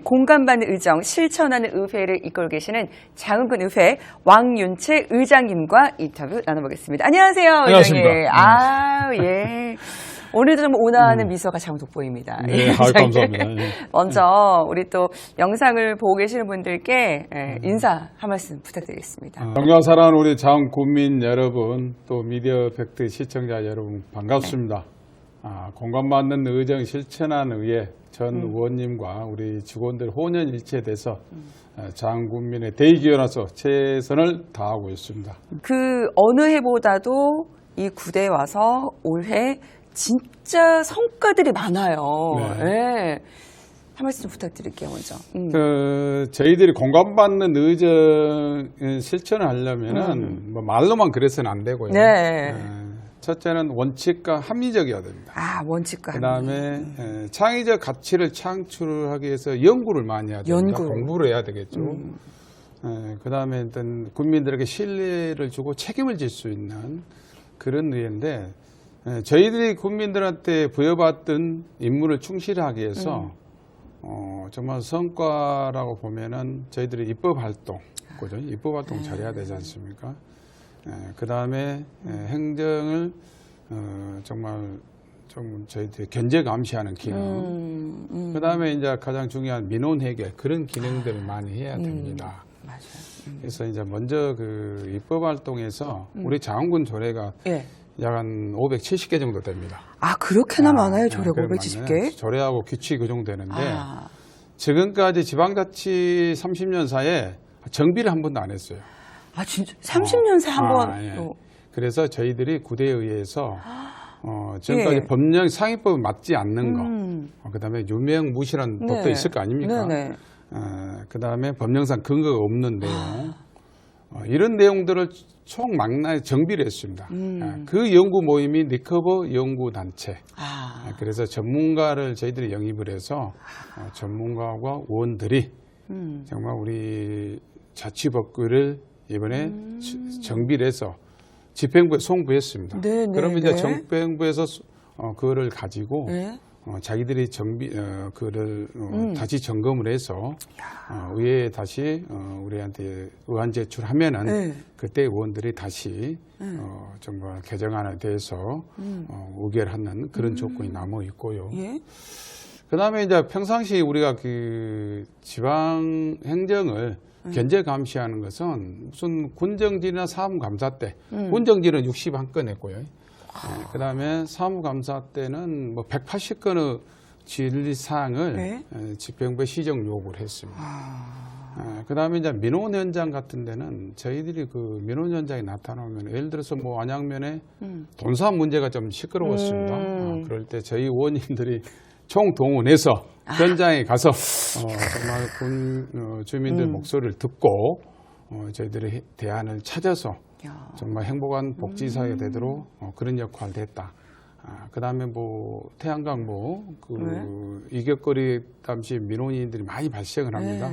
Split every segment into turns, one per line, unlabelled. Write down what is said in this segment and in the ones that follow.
공감받는 의정, 실천하는 의회를 이끌고 계시는 장흥군 의회 왕윤채 의장님과 인터뷰 나눠보겠습니다. 안녕하세요.
안녕하십니까.
의장님. 예. 오늘도 좀 온화하는 미소가 참 돋보입니다.
네, 감사합니다. 네.
먼저 우리 또 영상을 보고 계시는 분들께 인사 한 말씀 부탁드리겠습니다.
존경하는 사랑하는 우리 장국민 여러분, 또 미디어 팩트 시청자 여러분 반갑습니다. 공감받는 의정 실천하는 의회 전 의원님과 우리 직원들 혼연일체돼서 장국민의 대의기원으로서 최선을 다하고 있습니다.
그 어느 해보다도 이 구대에 와서 올해 진짜 성과들이 많아요.
네.
네. 한 말씀 부탁드릴게요, 먼저.
저희들이 공감받는 의정 실천을 하려면은 뭐 말로만 그래서는 안 되고요.
네.
첫째는 원칙과 합리적이어야 됩니다.
원칙과
그다음에 창의적 가치를 창출하기 위해서 연구를 많이 해야 됩니다. 공부를 해야 되겠죠. 그다음에 일단 국민들에게 신뢰를 주고 책임을 질 수 있는 그런 의회인데 저희들이 국민들한테 부여받던 임무를 충실하기 위해서 정말 성과라고 보면은 저희들이 입법 활동, 그죠? 입법 활동 잘해야 되지 않습니까? 그 다음에 행정을 정말 좀 저희들이 견제 감시하는 기능, 그 다음에 이제 가장 중요한 민원 해결 그런 기능들을 많이 해야 됩니다.
맞아요.
그래서 이제 먼저 그 입법 활동에서 우리 장흥군 조례가 약 한 570개 정도 됩니다.
그렇게나 많아요, 조례 570개?
조례하고 규칙 그 정도 되는데 지금까지 지방자치 30년 사이에 정비를 한 번도 안 했어요.
진짜 30년 새 한 번.
예. 그래서 저희들이 구대에 의해서 지금까지 법령 상위법에 맞지 않는 거, 그다음에 유명무실한 법도 있을 거 아닙니까? 그다음에 법령상 근거가 없는 내용, 이런 내용들을 총망라에 정비를 했습니다. 그 연구 모임이 리커버 연구단체. 그래서 전문가를 저희들이 영입을 해서 전문가와 의원들이 정말 우리 자치법규를 이번에 정비를 해서 집행부에 송부했습니다. 그러면 이제 집행부에서 그거를 가지고 자기들이 그를 다시 점검을 해서 의회에 다시 우리한테 의안 제출하면은 그때 의원들이 다시 정말 개정안에 대해서 의결하는 그런 조건이 남아 있고요. 그다음에 이제 평상시 우리가 그 지방 행정을 견제 감시하는 것은 무슨 군정지나 사무감사 때, 군정지는 61건 했고요. 그다음에 사무감사 때는 뭐 180건의 진리사항을 집행부에 시정 요구를 했습니다. 그다음에 이제 민원 현장 같은 데는 저희들이 그 민원 현장에 나타나면 예를 들어서 뭐 안양면에 돈사 문제가 좀 시끄러웠습니다. 그럴 때 저희 의원님들이 총동원해서 현장에 가서 정말 주민들 목소리를 듣고 저희들이 대안을 찾아서 정말 행복한 복지사회가 되도록 그런 역할을 했다. 그 다음에 뭐 태양광 이격거리 당시 민원인들이 많이 발생을 합니다.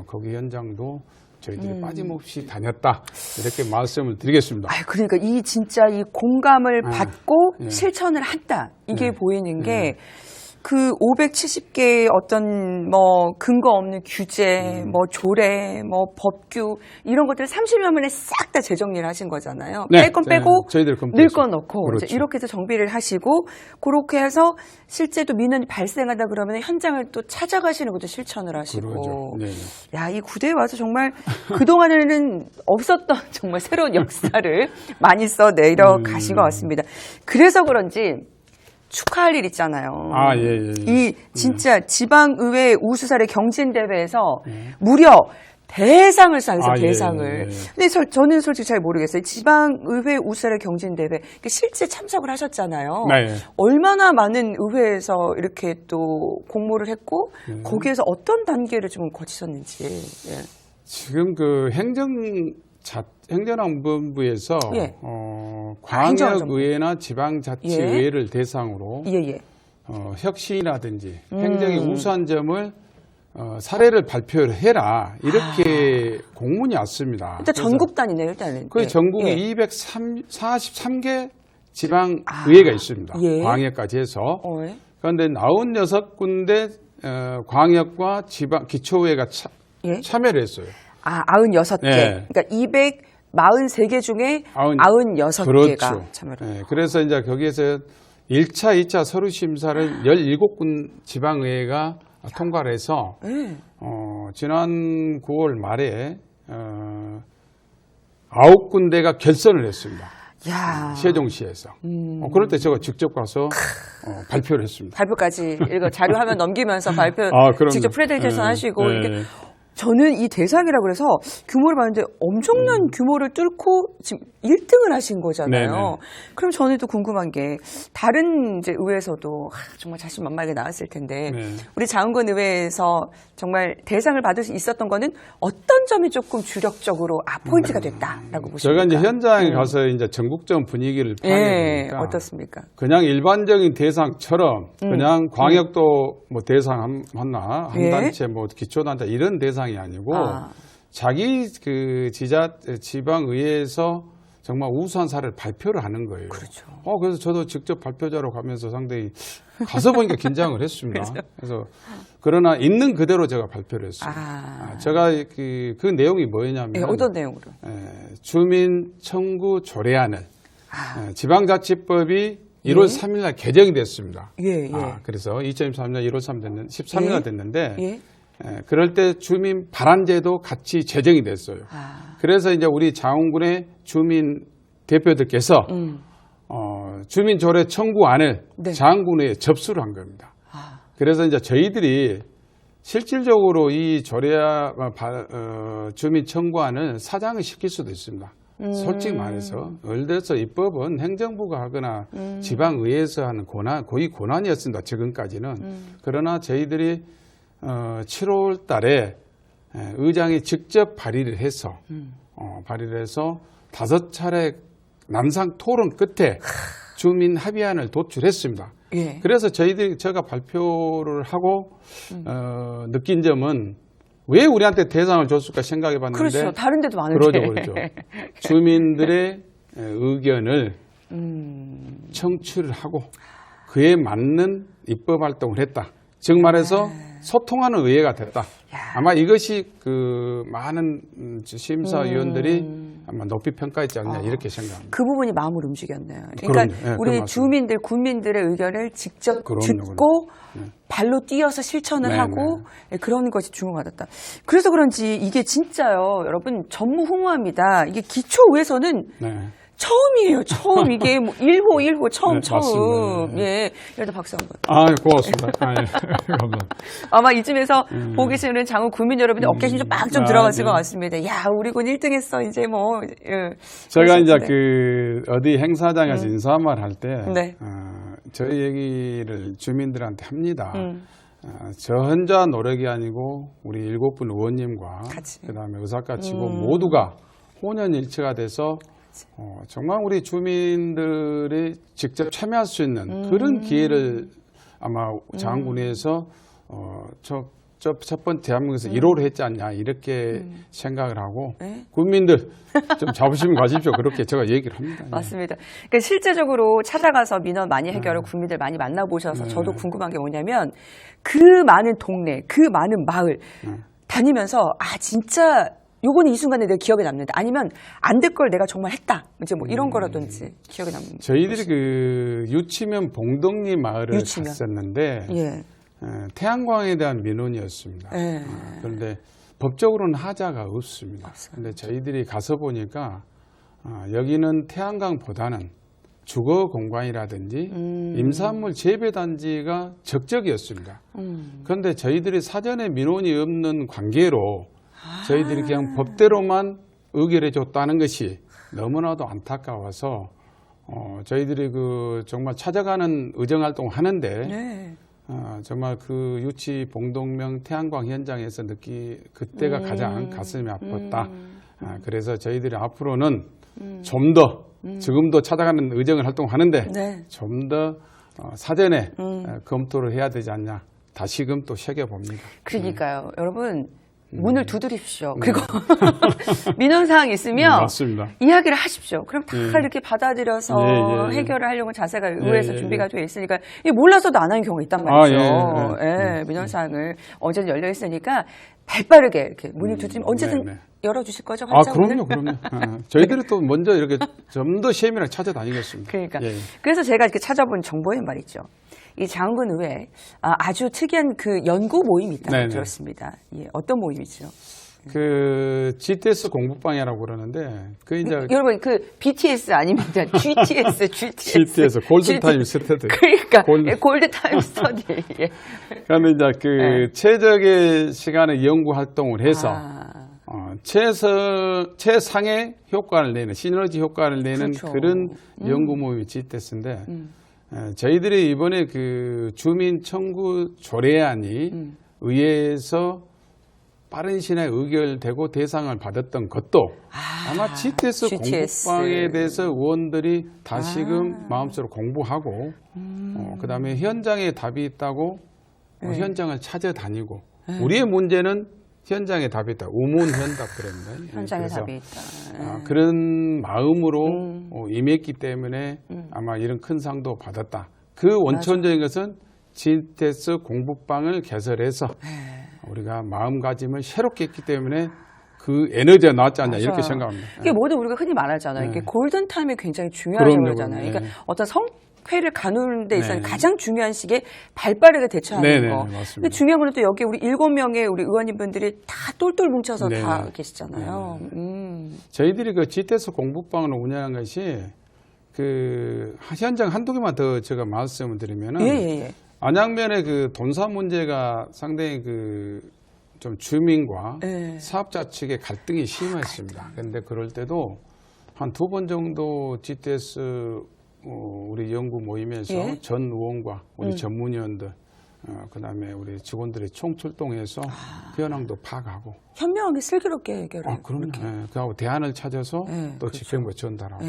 거기 현장도 저희들이 빠짐없이 다녔다. 이렇게 말씀을 드리겠습니다.
그러니까 진짜 이 공감을 받고 실천을 한다. 이게 보이는 게 그 570개의 어떤 뭐 근거 없는 규제, 뭐 조례, 뭐 법규 이런 것들 30여 만에 싹 다 재정리를 하신 거잖아요. 뺄 건 빼고 넣을 건 넣고
그렇죠.
이렇게 해서 정비를 하시고 그렇게 해서 실제 또 민원이 발생하다 그러면 현장을 또 찾아가시는 것도 실천을 하시고. 야, 이 구대에 와서 정말 그동안에는 없었던 정말 새로운 역사를 많이 써내려 가신 것 같습니다. 그래서 그런지 축하할 일 있잖아요. 이 진짜 지방의회 우수사례 경진대회에서 무려 대상을 쏴서 대상을. 근데 저는 솔직히 잘 모르겠어요. 지방의회 우수사례 경진대회 실제 참석을 하셨잖아요. 얼마나 많은 의회에서 이렇게 또 공모를 했고 거기에서 어떤 단계를 좀 거치셨는지.
지금 그 행정안전부에서 광역의회나 지방자치의회를 대상으로 혁신이라든지 행정의 우수한 점을 사례를 발표를 해라 이렇게 공문이 왔습니다.
일단 전국 단위네요, 일단은.
그 전국에 243개 지방의회가 있습니다. 광역까지 해서. 그런데 96군데 광역과 지방 기초의회가
예?
참여를 했어요.
아, 96개.
네.
그러니까 243개 중에 96개가
그렇죠.
참여를.
네. 그래서 이제 거기에서 1차, 2차 서류 심사를 17군 지방의회가 통과를 해서
네.
지난 9월 말에 9군데가 결선을 했습니다.
야.
세종시에서. 그럴 때 제가 직접 가서 발표를 했습니다.
발표까지 이거 자료 화면 넘기면서 발표
그럼요.
직접 프레젠테이션 하시고
네.
이게 저는 이 대상이라 그래서 규모를 봤는데 엄청난 규모를 뚫고 지금 1등을 하신 거잖아요.
네네.
그럼 저는 또 궁금한 게 다른 이제 의회에서도 정말 자신만만하게 나왔을 텐데
네.
우리 장흥권 의회에서 정말 대상을 받을 수 있었던 거는 어떤 점이 조금 주력적으로 포인트가 됐다라고 보십니까?
제가 이제 현장에 가서 이제 전국적 분위기를 파악해 보니까
어떻습니까?
그냥 일반적인 대상처럼 그냥 광역도 뭐 대상 하나 한
예?
단체 뭐 기초단체 이런 대상이 아니고 자기 그 지방 의회에서 정말 우수한 사례를 발표를 하는 거예요.
그렇죠.
그래서 저도 직접 발표자로 가면서 상당히 가서 보니까 긴장을 했습니다. 그래서 그러나 있는 그대로 제가 발표를 했습니다. 제가 그 내용이 뭐였냐면
네, 어떤 내용으로?
주민 청구 조례안을 지방자치법이 1월 3일 날 개정이 됐습니다.
예.
그래서 2023년 1월 13일 됐는데
예.
그럴 때 주민 발안제도 같이 제정이 됐어요. 그래서 이제 우리 장흥군의 주민 대표들께서 주민 조례 청구안을
네.
장흥군에 접수를 한 겁니다. 그래서 이제 저희들이 실질적으로 이 주민 청구안을 사장을 시킬 수도 있습니다. 솔직히 말해서 예를 들어서 입법은 행정부가 하거나 지방의회에서 하는 고유 권한이었습니다. 지금까지는. 그러나 저희들이 7월 달에 의장이 직접 발의를 해서 5차례 남상 토론 끝에 주민 합의안을 도출했습니다.
예.
그래서 제가 발표를 하고 느낀 점은 왜 우리한테 대상을 줬을까 생각해 봤는데
그렇죠. 다른 데도 많은데.
그렇죠. 주민들의 의견을 청취를 하고 그에 맞는 입법 활동을 했다. 즉 말해서 소통하는 의회가 됐다. 아마 이것이 그 많은 심사위원들이 아마 높이 평가했지 않냐 이렇게 생각합니다.
그 부분이 마음을 움직였네요. 그러니까
그럼요.
우리 주민들, 국민들의 의견을 직접 듣고 발로 뛰어서 실천을 하고 그런 것이 주목받았다. 그래서 그런지 이게 진짜요. 여러분 전무후무합니다. 이게 기초의회에서는 처음이에요. 처음 이게 뭐 1호 처음.
맞습니다.
예, 일단 박수 한번.
고맙습니다. 감사합니다.
아마 이쯤에서 보고 계시는 장흥 구민 여러분들 어깨심이 좀 빡 좀 들어갔을 것 같습니다. 야, 우리 군 1등했어. 이제 뭐.
제가 이제 어디 행사장에서 인사 말 할 때 저희 얘기를 주민들한테 합니다. 저 혼자 노력이 아니고 우리 7분 의원님과 그다음에 의사과 직원 모두가 혼연일체가 돼서 정말 우리 주민들이 직접 참여할 수 있는 그런 기회를 아마 장흥군에서 첫 번째 대한민국에서 1호를 했지 않냐 이렇게 생각을 하고 국민들 좀 자부심 가십시오. 그렇게 제가 얘기를 합니다.
맞습니다. 그러니까 실제적으로 찾아가서 민원 많이 해결하고 국민들 많이 만나보셔서 저도 궁금한 게 뭐냐면 그 많은 동네, 그 많은 마을 다니면서 진짜 요거는 이 순간에 내가 기억에 남는다. 아니면 안 될 걸 내가 정말 했다. 이제 뭐 이런 거라든지 기억에 남는.
저희들이 그 유치면 봉덕리 마을을 갔었는데 태양광에 대한 민원이었습니다. 그런데 법적으로는 하자가 없습니다. 그런데 저희들이 가서 보니까 여기는 태양광보다는 주거 공간이라든지 임산물 재배 단지가 적적이었습니다. 그런데 저희들이 사전에 민원이 없는 관계로 저희들이 그냥 법대로만 의결해 줬다는 것이 너무나도 안타까워서 저희들이 정말 찾아가는 의정 활동을 하는데 정말 그 유치 봉동명 태양광 현장에서 그때가 가장 가슴이 아팠다. 그래서 저희들이 앞으로는 좀 더 지금도 찾아가는 의정 활동을 하는데 좀 더 사전에 검토를 해야 되지 않냐. 다시금 또 새겨봅니다.
그러니까요. 여러분 문을 두드리십시오. 그리고 민원사항이 있으면
맞습니다.
이야기를 하십시오. 그럼 다 이렇게 받아들여서 해결을 하려고 자세가 의회에서 준비가 되어 있으니까 몰라서도 안 하는 경우가 있단 말이죠. 민원사항을 언제든 열려 있으니까 발빠르게 이렇게 문을 두드리면 언제든 열어주실 거죠?
그럼요. 저희들이 또 먼저 이렇게 좀 더 시험이랑 찾아다니겠습니다.
그러니까. 그래서 제가 이렇게 찾아본 정보에 말이죠. 이 장흥군 의회에 아주 특이한 그 연구 모임이 있다고 들었습니다. 어떤 모임이죠?
그 GTS 공부방이라고 그러는데 그 이제
여러분 그 BTS 아닙니다. GTS.
GTS 골든타임 스터디.
그러니까 골든타임 스터디.
그러면 이제 그 최적의 시간에 연구 활동을 해서 최상의 효과를 내는 시너지 효과를 내는 그런 연구 모임이 GTS인데 저희들이 이번에 그 주민 청구 조례안이 의회에서 빠른 시간에 의결되고 대상을 받았던 것도 아마 GTS 공부방에 대해서 의원들이 다시금 마음속으로 공부하고 그다음에 현장에 답이 있다고 현장을 찾아다니고 우리의 문제는 현장에 답이 있다. 우문현답 그럽니다.
현장에 답이 있다.
그런 마음으로 임했기 때문에 아마 이런 큰 상도 받았다. 그 원천적인 것은 GTS 공부방을 개설해서 우리가 마음가짐을 새롭게 했기 때문에 그 에너지가 나왔지 않냐 이렇게 생각합니다.
이게 모두 우리가 흔히 말하잖아요. 이게 골든타임이 굉장히 중요하다고 그러잖아요. 그러니까 어떤 성회를 가누는 데 있어서 가장 중요한 시기에 발빠르게 대처하는 거. 근데 중요한 건 또 여기 우리 7명의 우리 의원님분들이 다 똘똘 뭉쳐서 다 계시잖아요.
저희들이 그 GTS 공부방을 운영한 것이 그 현장 한두 개만 더 제가 말씀을 드리면은 안양면의 그 돈사 문제가 상당히 그 좀 주민과 사업자 측의 갈등이 심했습니다. 그런데 그럴 때도 한 2번 정도 GTS 우리 연구 모임에서 전 의원과 우리 전문위원들 그다음에 우리 직원들이 총출동해서 현황도 파악하고
현명하게 슬기롭게 해결해요.
그럼요. 그하고 대안을 찾아서 또 집행부에 전달하고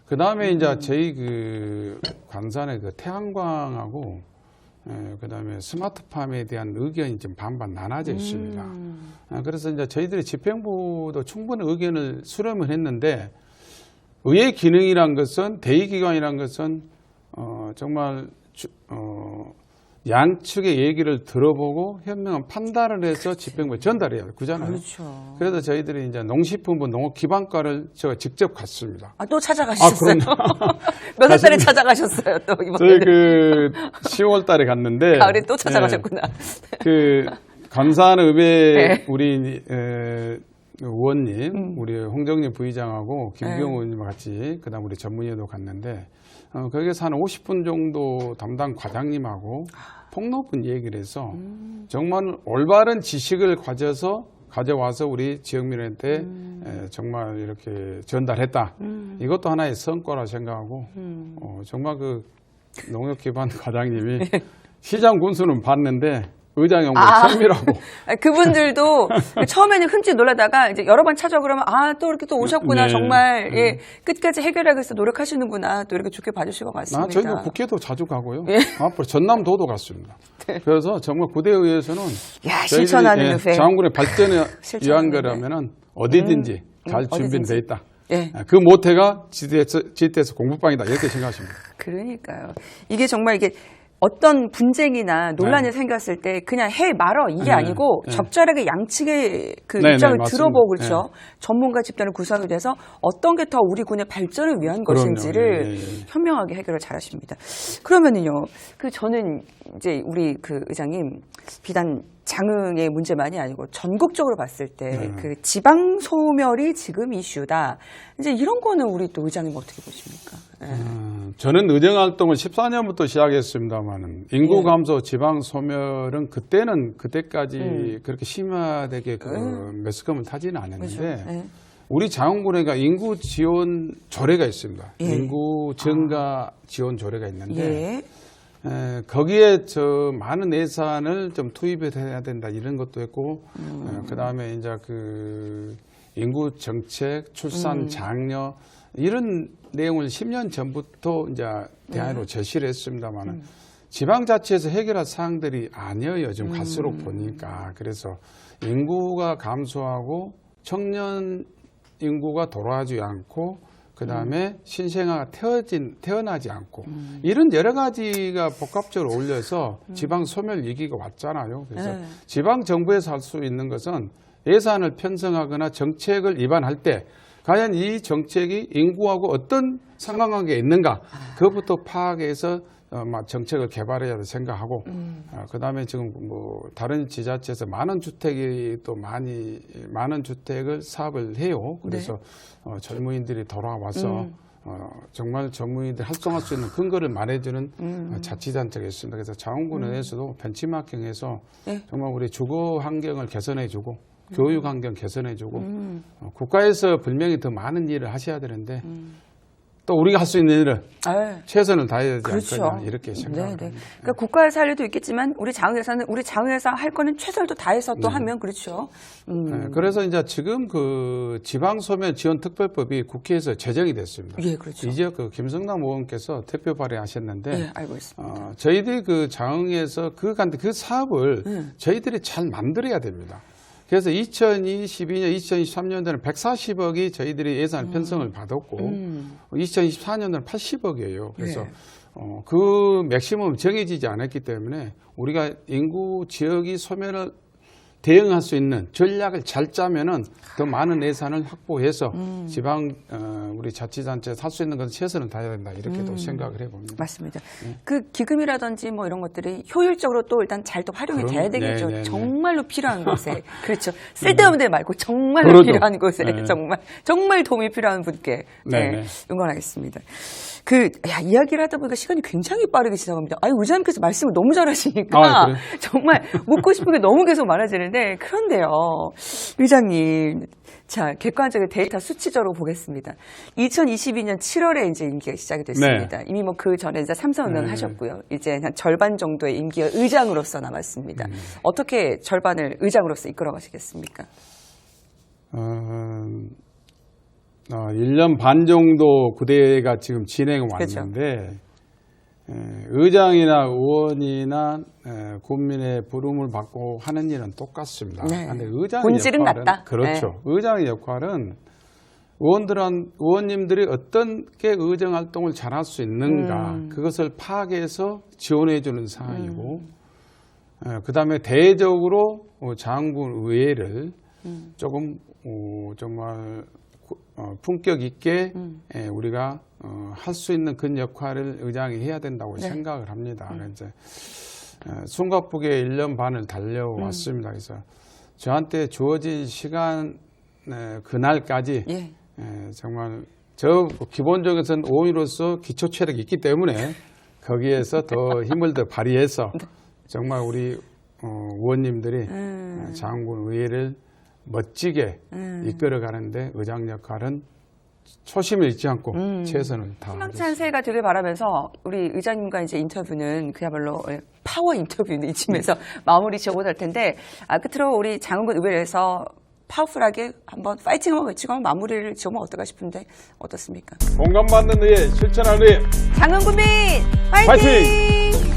그다음에 이제 저희 그 관산의 그 태양광하고 그다음에 스마트팜에 대한 의견이 좀 반반 나눠져 있습니다. 그래서 이제 저희들이 집행부도 충분히 의견을 수렴을 했는데 의회 기능이란 것은 대의기관이란 것은 정말 양측의 얘기를 들어보고 현명한 판단을 해서 집행부에 전달해야 그잖아요.
그렇죠.
그래서 저희들이 이제 농식품부 농업기반과를 제가 직접 갔습니다.
또 찾아가셨어요? 몇 월 달에 찾아가셨어요? 또 이번에?
저희 그 10월 달에 갔는데
가을에 또 찾아가셨구나.
그 관산의회 우리 의원님, 우리 홍정리 부의장하고 김경호 의원님 같이 그다음 우리 전문위원도 갔는데 거기에서 한 50분 정도 담당 과장님하고 폭넓은 얘기를 해서 정말 올바른 지식을 가져와서 우리 지역민한테 정말 이렇게 전달했다. 이것도 하나의 성과라 생각하고 정말 그 농협기반 과장님이 시장 군수는 봤는데 의장 연구 처음이라고.
그분들도 처음에는 흠칫 놀라다가 이제 여러 번 찾아 그러면 또 이렇게 또 오셨구나. 정말 끝까지 해결하기 위해서 노력하시는구나. 또 이렇게 좋게 봐주실 것 같습니다.
저희도 국회도 자주 가고요. 앞으로 전남도도 갔습니다. 그래서 정말 구대의회에서는
실천하는 의회.
장군의 발전에 위한 거라면은 어디든지 잘 준비되어 있다. 그 모태가 GTS 공부방이다 이렇게 생각하십니다.
그러니까요. 이게 정말 이게 어떤 분쟁이나 논란이 생겼을 때 그냥 해 말어 이게 아니고 적절하게 양측의 그 입장을 들어보고 그렇죠. 전문가 집단을 구성이 돼서 어떤 게 더 우리 군의 발전을 위한 것인지를 현명하게 해결을 잘하십니다. 그러면은요. 저는 이제 우리 그 의장님 비단 장흥의 문제만이 아니고 전국적으로 봤을 때 그 지방 소멸이 지금 이슈다. 이제 이런 거는 우리 또 의장님 어떻게 보십니까?
저는 의정 활동을 14년부터 시작했습니다만은 인구 감소, 지방 소멸은 그때까지 그렇게 심화되게 매스컴을 타지는 않았는데 우리 장흥군에가 인구 지원 조례가 있습니다. 인구 증가 지원 조례가 있는데 거기에 많은 예산을 좀 투입해야 된다 이런 것도 있고 그다음에 이제 그 인구 정책, 출산 장려 이런 내용을 10년 전부터 이제 대안으로 제시를 했습니다만은 지방자치에서 해결할 사항들이 아니에요. 지금 갈수록 보니까. 그래서 인구가 감소하고 청년 인구가 돌아가지 않고 그다음에 신생아가 태어나지 않고 이런 여러 가지가 복합적으로 올려서 지방 소멸 위기가 왔잖아요. 그래서
네.
지방 정부에서 할 수 있는 것은 예산을 편성하거나 정책을 위반할 때 과연 이 정책이 인구하고 어떤 상관관계가 있는가 그것부터 파악해서 정책을 개발해야 돼 생각하고 그다음에 지금 뭐 다른 지자체에서 많은 주택이 또 많은 주택을 사업을 해요. 그래서 젊은이들이 돌아와서 정말 젊은이들 활동할 수 있는 근거를 말해주는 자치단체가 있습니다. 그래서 자원군에서도 벤치마킹해서
네.
정말 우리 주거 환경을 개선해주고 교육 환경 개선해주고 국가에서 분명히 더 많은 일을 하셔야 되는데 또 우리가 할 수 있는 일은 최선을 다해야 되지
그렇죠.
않겠냐 이렇게 생각합니다.
그러니까 국가에서 할 일도 있겠지만 우리 장에서 할 거는 최선을 또 다해서 또 하면 그렇죠.
네, 그래서 이제 지금 그 지방소멸 지원 특별법이 국회에서 제정이 됐습니다.
예, 그렇죠.
이제 그 김성남 의원께서 대표 발의하셨는데
예, 알고 있습니다.
저희들이 그 장에서 그 사업을 저희들이 잘 만들어야 됩니다. 그래서 2022년, 2023년도에는 140억이 저희들이 예산 편성을 받았고 2024년도는 80억이에요. 그래서
네.
그 맥시멈 정해지지 않았기 때문에 우리가 인구 지역이 소멸을 대응할 수 있는 전략을 잘 짜면은 더 많은 예산을 확보해서 지방 우리 자치단체에서 할 수 있는 것은 최선을 다해야 된다 이렇게도 생각을 해봅니다.
맞습니다. 그 기금이라든지 뭐 이런 것들이 효율적으로 또 일단 잘 또 활용이 돼야 되겠죠.
네네네.
정말로 필요한 곳에 그렇죠. 쓸데없는 데 말고 정말로 필요한 곳에 정말 도움이 필요한 분께 응원하겠습니다. 이야기를 하다 보니까 시간이 굉장히 빠르게 지나갑니다. 의장님께서 말씀을 너무 잘하시니까 정말 묻고 싶은 게 너무 계속 많아지는데 그런데요, 의장님. 자, 객관적인 데이터 수치적으로 보겠습니다. 2022년 7월에 이제 임기가 시작이 됐습니다. 이미 뭐 그 전에 이제 3선 운영을 하셨고요. 이제 한 절반 정도의 임기가 의장으로서 남았습니다. 어떻게 절반을 의장으로서 이끌어 가시겠습니까?
1년 반 정도 구대가 지금 진행 왔는데 의장이나 의원이나 국민의 부름을 받고 하는 일은 똑같습니다. 그런데 의장의
본질은
역할은
같다.
그렇죠. 의장의 역할은 의원님들이 어떻게 의정 활동을 잘할 수 있는가 그것을 파악해서 지원해 주는 사항이고 그다음에 대외적으로 장군 의회를 조금 정말 품격 있게 우리가 할 수 있는 그 역할을 의장이 해야 된다고 생각을 합니다. 이제 숨가쁘게 1년 반을 달려왔습니다. 그래서 저한테 주어진 시간 그날까지 정말 기본적으로는 의원으로서 기초 체력이 있기 때문에 거기에서 더 힘을 더 발휘해서 정말 우리 의원님들이 장군 의회를 멋지게 이끌어가는데 의장 역할은 초심을 잃지 않고 최선을 다하겠습니다.
희망찬 새해가 되길 바라면서 우리 의장님과 이제 인터뷰는 그야말로 파워 인터뷰는 이쯤에서 마무리 지어보도록 할 텐데 끝으로 우리 장흥군 의회에서 파워풀하게 한번 파이팅 한번 외치고 한번 마무리를 지으면 어떨까 싶은데 어떻습니까?
공감받는 의회, 실천하는 의회
장흥군민 파이팅!